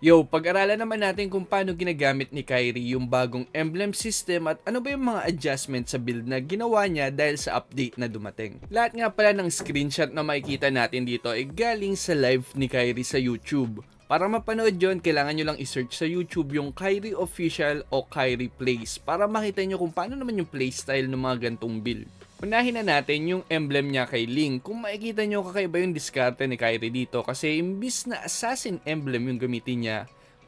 Yo, pag-aralan naman natin kung paano ginagamit ni Kyrie yung bagong emblem system at ano ba yung mga adjustment sa build na ginawa niya dahil sa update na dumating. Lahat nga pala ng screenshot na makikita natin dito ay galing sa live ni Kyrie sa YouTube. Para mapanood yon, kailangan nyo lang isearch sa YouTube yung Kyrie Official o Kyrie Plays para makita nyo kung paano naman yung playstyle ng mga gantong build. Unahin na natin yung emblem niya kay Ling. Kung makikita nyo, kakaiba yung diskarte ni Kyrie dito kasi imbis na assassin emblem yung gamitin niya,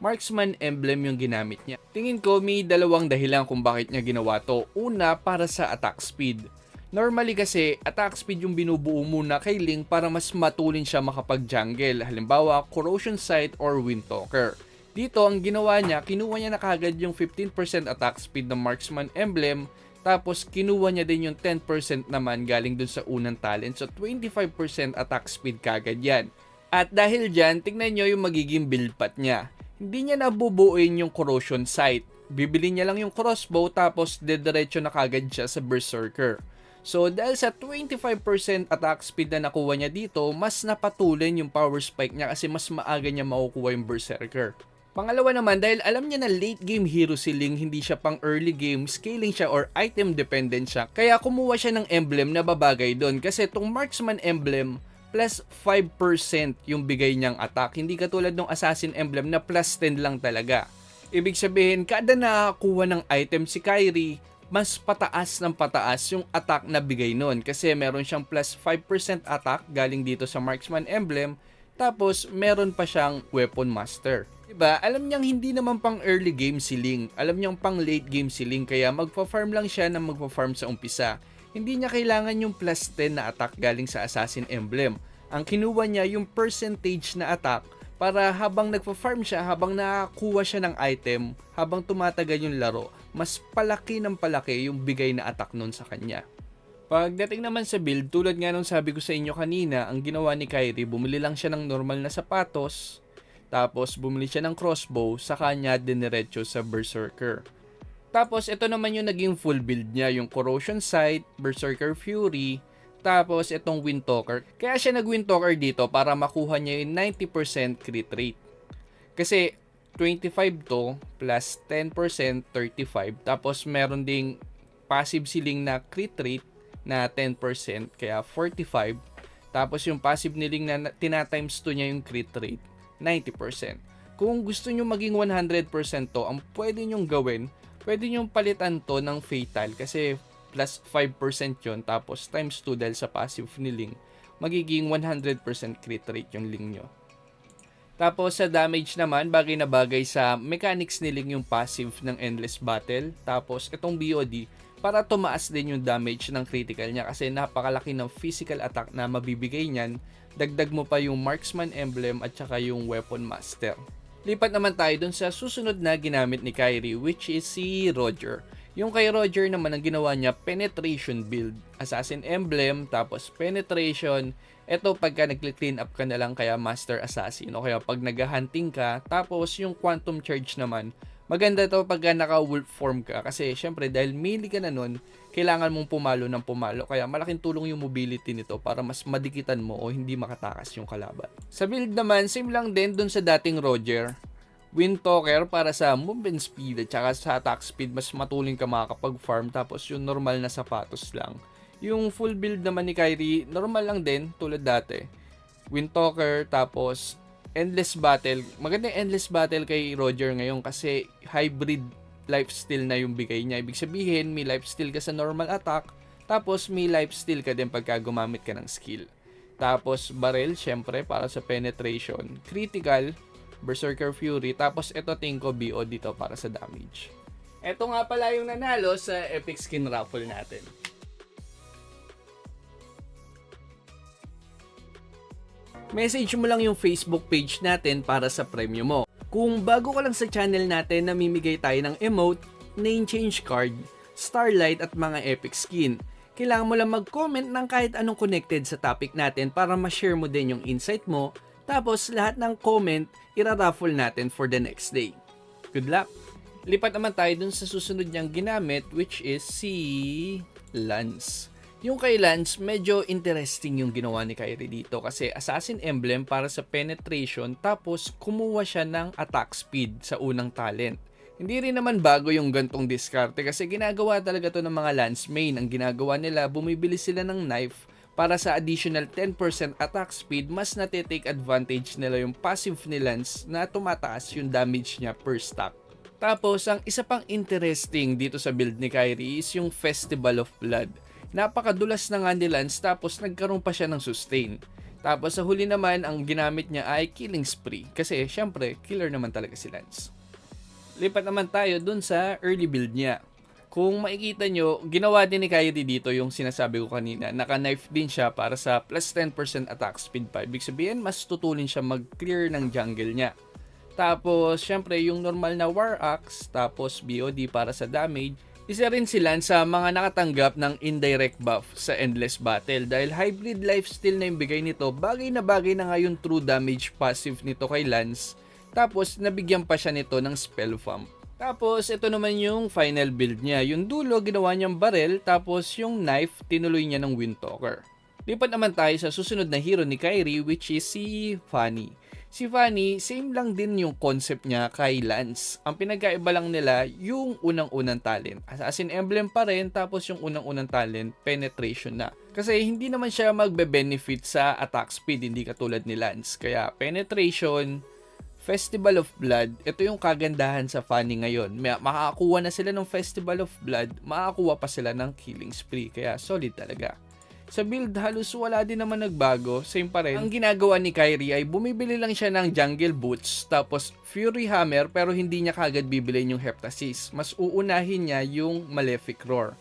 marksman emblem yung ginamit niya. Tingin ko may dalawang dahilan kung bakit niya ginawa to. Una, para sa attack speed. Normally kasi, attack speed yung binubuo muna kay Ling para mas matulin siya makapag-jungle. Halimbawa, Corrosion Sight or Windtalker. Dito, ang ginawa niya, kinuha niya na kagad yung 15% attack speed ng marksman emblem. Tapos, kinuha niya din yung 10% naman galing dun sa unang talent. So, 25% attack speed kagad yan. At dahil dyan, tignan nyo yung magiging build path niya. Hindi niya nabubuuin yung corrosion sight. Bibili niya lang yung crossbow tapos dediretso na kagad siya sa berserker. So, dahil sa 25% attack speed na nakuha niya dito, mas napatuloy yung power spike niya kasi mas maaga niya makukuha yung berserker. Pangalawa naman, dahil alam niya na late game hero si Ling, hindi siya pang early game, scaling siya or item dependent siya. Kaya kumuha siya ng emblem na babagay doon. Kasi itong marksman emblem, plus 5% yung bigay niyang attack. Hindi katulad ng assassin emblem na plus 10 lang talaga. Ibig sabihin, kada nakakuha ng item si Kyrie, mas pataas ng pataas yung attack na bigay nun. Kasi meron siyang plus 5% attack galing dito sa marksman emblem. Tapos, meron pa siyang weapon master. Diba? Alam niyang hindi naman pang early game si Ling. Alam niyang pang late game si Ling. Kaya magpa-farm lang siya na magpa-farm sa umpisa. Hindi niya kailangan yung plus 10 na attack galing sa assassin emblem. Ang kinuha niya yung percentage na attack para habang nagpa-farm siya, habang nakakuha siya ng item, habang tumatagal yung laro, mas palaki ng palaki yung bigay na attack nun sa kanya. Pagdating naman sa build, tulad nga nung sabi ko sa inyo kanina, ang ginawa ni Kyrie, bumili lang siya ng normal na sapatos, tapos bumili siya ng crossbow, saka niya diniretso sa berserker. Tapos ito naman yung naging full build niya, yung corrosion sight, berserker fury, tapos itong windtalker. Kaya siya nag-windtalker dito para makuha niya yung 90% crit rate. Kasi 25 to plus 10%, 35. Tapos meron ding passive ceiling na crit rate na 10%, kaya 45. Tapos yung passive niling na tinatimes 2 niya yung crit rate, 90%. Kung gusto nyo maging 100% to, ang pwede nyong gawin, pwede nyong palitan to ng fatal kasi plus 5% yon, tapos times 2 dahil sa passive ni Ling, magiging 100% crit rate yung Ling nyo. Tapos sa damage naman, bagay na bagay sa mechanics ni Ling yung passive ng Endless Battle. Tapos itong BOD, para tumaas din yung damage ng critical niya kasi napakalaki ng physical attack na mabibigay niyan. Dagdag mo pa yung marksman emblem at saka yung weapon master. Lipat naman tayo dun sa susunod na ginamit ni Kyrie, which is si Roger. Yung kay Roger naman, ang ginawa niya, penetration build. Assassin emblem, tapos penetration. Ito pagka nag-clean up ka na lang kaya master assassin. O kaya pag nag-hunting ka, tapos yung quantum charge naman, maganda to pagka naka-wolf form ka. Kasi syempre dahil melee ka na nun, kailangan mong pumalo ng pumalo. Kaya malaking tulong yung mobility nito para mas madikitan mo o hindi makatakas yung kalaban. Sa build naman, same lang din dun sa dating Roger. Windtalker para sa movement speed at saka sa attack speed, mas matulin ka makakapag-farm. Tapos yung normal na sapatos lang. Yung full build naman ni Kyrie, normal lang din tulad dati. Windtalker, tapos Endless Battle. Maganda yung Endless Battle kay Roger ngayon kasi hybrid lifesteal na yung bigay niya. Ibig sabihin, may lifesteal ka sa normal attack, tapos may lifesteal ka din pagka gumamit ka ng skill. Tapos barrel, syempre, para sa penetration. Critical, Berserker Fury, tapos ito Tinko BO dito para sa damage. Ito nga pala yung nanalo sa Epic Skin Raffle natin. Message mo lang yung Facebook page natin para sa premyo mo. Kung bago ka lang sa channel natin, namimigay tayo ng emote, name change card, starlight at mga epic skin. Kailangan mo lang mag-comment ng kahit anong connected sa topic natin para ma-share mo din yung insight mo. Tapos lahat ng comment, ira-raffle natin for the next day. Good luck! Lipat naman tayo dun sa susunod niyang ginamit, which is si Lance. Yung kay Lance, medyo interesting yung ginawa ni Kyrie dito kasi Assassin Emblem para sa penetration tapos kumuha siya ng attack speed sa unang talent. Hindi rin naman bago yung gantong diskarte kasi ginagawa talaga to ng mga Lance main. Ang ginagawa nila, bumibili sila ng knife para sa additional 10% attack speed, mas natitake advantage nila yung passive ni Lance na tumataas yung damage niya per stack. Tapos, ang isa pang interesting dito sa build ni Kyrie is yung Festival of Blood. Napakadulas na nga ni Lance tapos nagkaroon pa siya ng sustain. Tapos sa huli naman, ang ginamit niya ay Killing Spree kasi syempre, killer naman talaga si Lance. Lipat naman tayo dun sa early build niya. Kung makikita nyo, ginawa din ni Kyrie dito yung sinasabi ko kanina. Naka-knife din siya para sa plus 10% attack speed pa. Ibig sabihin, mas tutulin siya mag-clear ng jungle niya. Tapos, syempre, yung normal na War Axe, tapos BOD para sa damage. Isa rin sila sa mga nakatanggap ng indirect buff sa Endless Battle dahil hybrid lifesteal na yung bigay nito, bagay na nga yung true damage passive nito kay Lance. Tapos nabigyan pa siya nito ng spell pump. Tapos ito naman yung final build niya. Yung dulo ginawa niyang barrel, tapos yung knife tinuloy niya ng Windtalker. Lipat naman tayo sa susunod na hero ni Kyrie, which is si Fanny. Si Fanny, same lang din yung concept niya kay Lance. Ang pinagkaiba lang nila yung unang-unang talent. Assassin Emblem pa rin, tapos yung unang-unang talent, penetration na. Kasi hindi naman siya magbe-benefit sa attack speed, hindi katulad ni Lance. Kaya penetration, Festival of Blood, ito yung kagandahan sa Fanny ngayon. Makakakuha na sila ng Festival of Blood, makakakuha pa sila ng Killing Spree. Kaya solid talaga. Sa build, halos wala din naman nagbago, same pa rin. Ang ginagawa ni Kyrie ay bumibili lang siya ng Jungle Boots, tapos Fury Hammer, pero hindi niya kagad bibilin yung Heptasis. Mas uunahin niya yung Malefic Roar.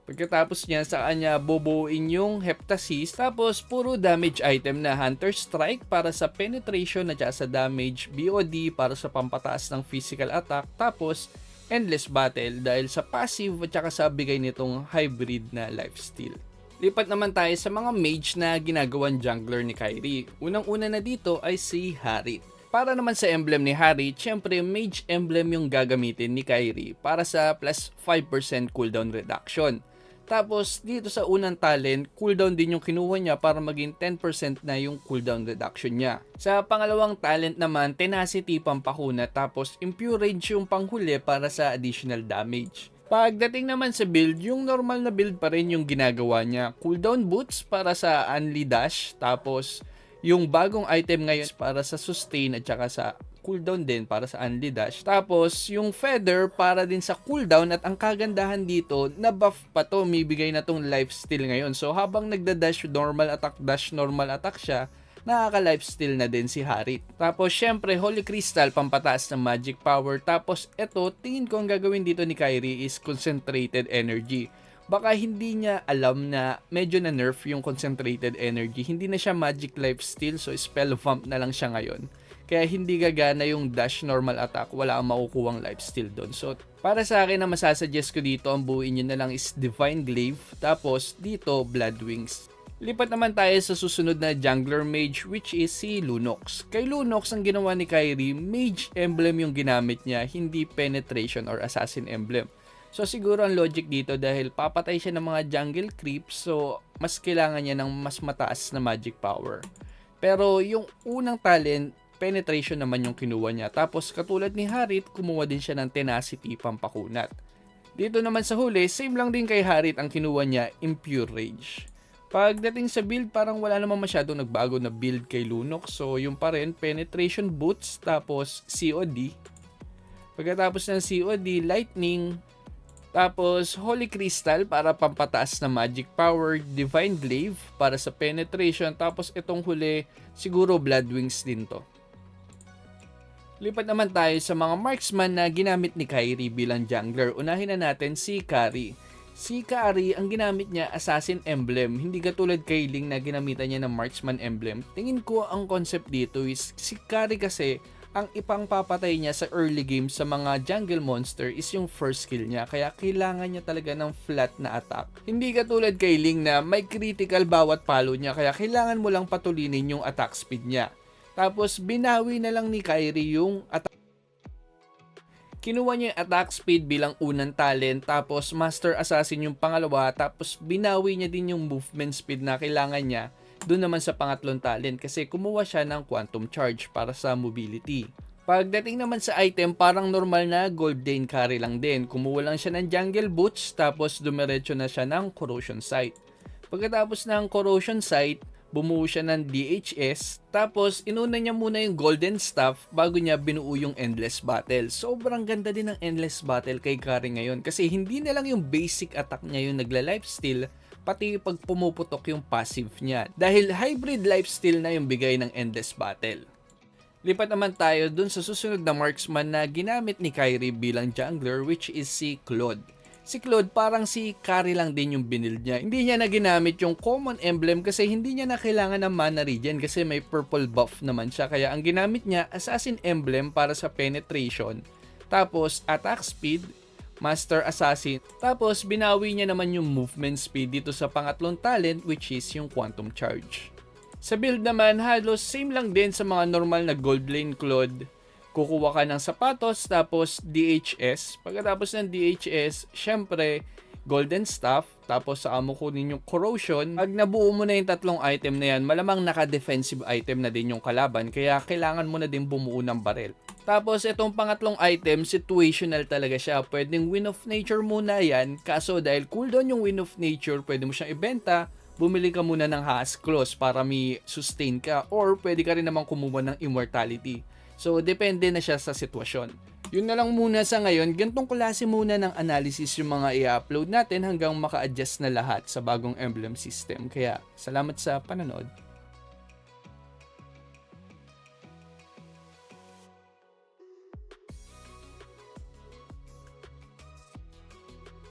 Pagkatapos niya, saan niya boboin yung Heptasis, tapos puro damage item na Hunter Strike para sa penetration at sa damage, BOD para sa pampataas ng physical attack, tapos Endless Battle dahil sa passive at sa bigay nitong hybrid na lifesteal. Lipat naman tayo sa mga mage na ginagawang jungler ni Kyrie. Unang-una na dito ay si Harit. Para naman sa emblem ni Harit, syempre mage emblem yung gagamitin ni Kyrie para sa plus 5% cooldown reduction. Tapos dito sa unang talent, cooldown din yung kinuha niya para maging 10% na yung cooldown reduction niya. Sa pangalawang talent naman, tenacity pampakuna, tapos impure rage yung panghuli para sa additional damage. Pagdating naman sa build, yung normal na build pa rin yung ginagawa niya. Cooldown boots para sa Unli Dash, tapos yung bagong item ngayon para sa sustain at saka sa cooldown din para sa Unli Dash. Tapos yung feather para din sa cooldown at ang kagandahan dito, na buff pa to, may bigay na tong lifesteal ngayon. So habang nagda-dash normal attack siya, nakaka-lifesteal na din si Harit. Tapos syempre Holy Crystal pampataas ng magic power. Tapos eto, tingin ko ang gagawin dito ni Kyrie is concentrated energy. Baka hindi niya alam na medyo na nerf yung concentrated energy. Hindi na siya magic lifesteal, so spell pump na lang siya ngayon. Kaya hindi gagana yung dash normal attack, wala ang makukuhang lifesteal doon. So para sa akin na masasuggest ko dito, ang buuin nyo na lang is Divine Glaive, tapos dito Blood Wings. Lipat naman tayo sa susunod na jungler mage, which is si Lunox. Kay Lunox, ang ginawa ni Kyrie, mage emblem yung ginamit niya, hindi penetration or assassin emblem. So siguro ang logic dito dahil papatay siya ng mga jungle creeps, so mas kailangan niya ng mas mataas na magic power. Pero yung unang talent, penetration naman yung kinuha niya. Tapos katulad ni Harit, kumuha din siya ng tenacity pampakunat. Dito naman sa huli, same lang din kay Harit ang kinuha niya, impure rage. Pagdating sa build, parang wala namang masyadong nagbago na build kay Lunox. So, yung pa rin, penetration boots, tapos COD. Pagkatapos ng COD, lightning, tapos Holy Crystal para pampataas na magic power, Divine Glaive para sa penetration, tapos itong huli, siguro Blood Wings din to. Lipat naman tayo sa mga marksman na ginamit ni Kyrie bilang jungler. Unahin na natin si Kari. Si Kari, ang ginamit niya, Assassin Emblem. Hindi katulad kay Ling na ginamitan niya ng Marksman Emblem. Tingin ko ang concept dito is, si Kari kasi, ang ipang papatay niya sa early game sa mga jungle monster is yung first skill niya. Kaya kailangan niya talaga ng flat na attack. Hindi katulad kay Ling na may critical bawat palo niya. Kaya kailangan mo lang patulinin yung attack speed niya. Tapos binawi na lang ni Kyrie yung attack. Kinuha niya yung attack speed bilang unang talent, tapos master assassin yung pangalawa, tapos binawi niya din yung movement speed na kailangan niya doon naman sa pangatlong talent kasi kumuha siya ng quantum charge para sa mobility. Pagdating naman sa item, parang normal na Golden Carry lang din. Kumuha lang siya ng Jungle Boots, tapos dumiretso na siya ng Corrosion Sight. Pagkatapos ng Corrosion Sight, bumuo siya ng DHS, tapos inuna niya muna yung Golden Staff bago niya binuo yung Endless Battle. Sobrang ganda din ng Endless Battle kay Carry ngayon kasi hindi na lang yung basic attack niya yung nagla-lifesteal, pati pag pumuputok yung passive niya. Dahil hybrid lifesteal na yung bigay ng Endless Battle. Lipat naman tayo dun sa susunod na marksman na ginamit ni Kairi bilang jungler, which is si Claude. Si Claude parang si Carry lang din yung binild niya. Hindi niya na ginamit yung common emblem kasi hindi niya na kailangan ng mana regen kasi may purple buff naman siya. Kaya ang ginamit niya, assassin emblem para sa penetration. Tapos attack speed, master assassin. Tapos binawi niya naman yung movement speed dito sa pangatlong talent, which is yung quantum charge. Sa build naman, halos same lang din sa mga normal na gold lane Claude. Kukuha ka ng sapatos, tapos DHS. Pagkatapos ng DHS, syempre, Golden Staff. Tapos saka mo kunin yung Corrosion. Pag nabuo mo na yung tatlong item na yan, malamang naka-defensive item na din yung kalaban. Kaya kailangan mo na din bumuo ng barrel. Tapos itong pangatlong item, situational talaga siya. Pwedeng Wind of Nature muna yan. Kaso dahil cooldown yung Wind of Nature, pwede mo siyang ibenta. Bumili ka muna ng Haas Claws para may sustain ka. Or pwede ka rin naman kumuha ng Immortality. So, depende na siya sa sitwasyon. Yun na lang muna sa ngayon. Gantong klase muna ng analysis yung mga i-upload natin hanggang maka-adjust na lahat sa bagong emblem system. Kaya, salamat sa panonood.